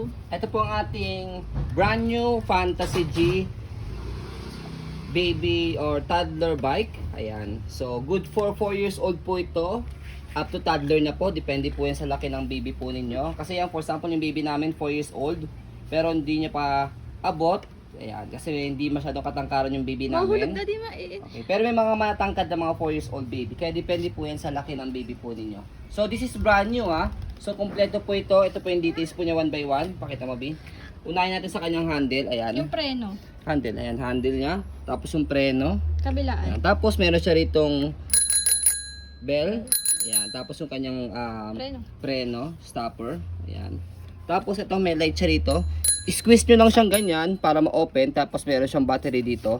Go. Ito po ang ating brand new Fantasy G baby or toddler bike. Ayan. So, good for 4 years old po ito. Up to toddler na po. Depende po yan sa laki ng baby po ninyo. Kasi yan, for example, yung baby namin 4 years old. Pero hindi niya pa abot. Ayan. Kasi hindi masyadong katangkaran yung baby Mahulog namin. na di ma eh. Okay. Pero may mga matangkad na mga 4 years old baby. Kaya depende po yan sa laki ng baby po ninyo. So, this is brand new ha. So, kompleto po ito. Ito po yung details po niya 1 by 1. Pakita mo, B. Unahin natin sa kanyang handle. Ayan. Yung preno. Handle. Ayan, handle niya. Tapos yung preno. Kabilaan. Ayan. Tapos meron siya ritong bell. Ayan. Tapos yung kanyang preno, stopper. Ayan. Tapos ito may light siya rito. Squeeze nyo lang siyang ganyan para ma-open. Tapos meron siyang battery dito.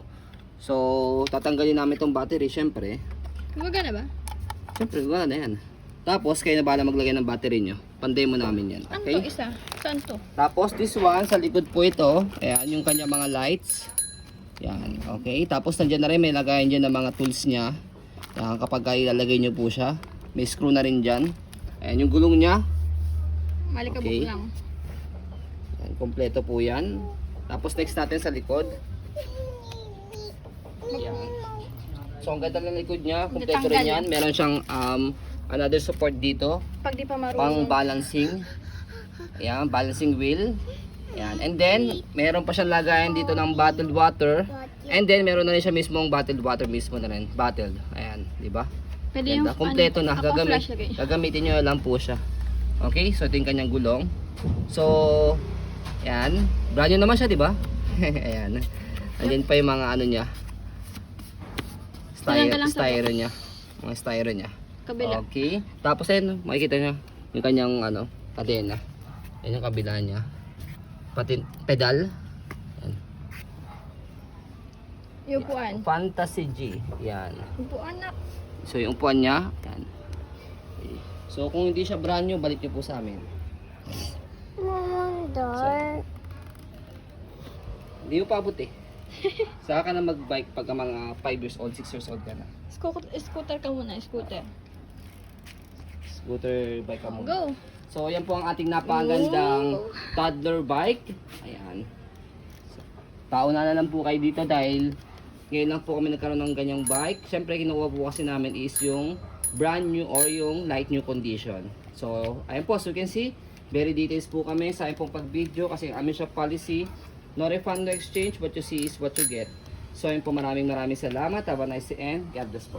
So, tatanggalin namin itong battery, syempre. Gumagana ba? Syempre, wala na yan. Tapos, kayo na bahala maglagay ng battery nyo. Pandemo namin yan. Ano Okay? to? Isa? Saan to? Tapos, this one, sa likod po ito. Ayan, yung kanya mga lights. Yan, okay. Tapos, nandiyan na rin, may lagayan dyan ng mga tools niya. Yan, kapag ilalagay nyo po siya. May screw na rin dyan. Ayan, yung gulong niya. Malikabok Okay. lang. Yan, kompleto po yan. Tapos, next natin sa likod. Yan. So, ang ganda ng likod niya. Kompleto rin yan. Meron siyang another support dito. Pag di pa marunong. Pang balancing. Ayan, balancing wheel. Ayan. And then, meron pa siyang lagayan dito ng bottled water. And then, meron na rin siya mismong bottled water mismo na rin. Bottled. Ayan, di ba? Pwede yung Ganda. Kompleto na. Ako flash lagay. Gagamitin nyo lang po siya. Okay, so ito yung kanyang gulong. So, ayan. Brand new naman siya, di ba? Ayan. Andyan pa yung mga ano niya. Tinanggal lang sa Styro niya. Mga styro niya. Kabila. Okay. Tapos ayun, makikita nyo yung kanyang ano, kadena. Yan yung kabila niya. Pati pedal. Yan. Yung upuan. Fantasy G. Yan. Upuan na. So yung upuan niya. Yan. Okay. So kung hindi siya brand new, balik nyo po sa amin. Hindi mo pa abot eh. Saka ka na mag-bike pag mga 5 years old, 6 years old ka na. Scooter ka muna. Scooter. Scooter bike ka muna. Go. So, yan po ang ating napakagandang toddler bike. Ayan. So, pauna na lang po kayo dito dahil ngayon lang po kami nagkaroon ng ganyang bike. Siyempre, kinuha po kasi namin is yung brand new or yung light new condition. So, ayan po, as you can see, very details po kami sa pong pag-video kasi ang amin siya policy. No refund, no exchange. What you see is what you get. So, ayun po, maraming salamat. Have a nice day and God bless po.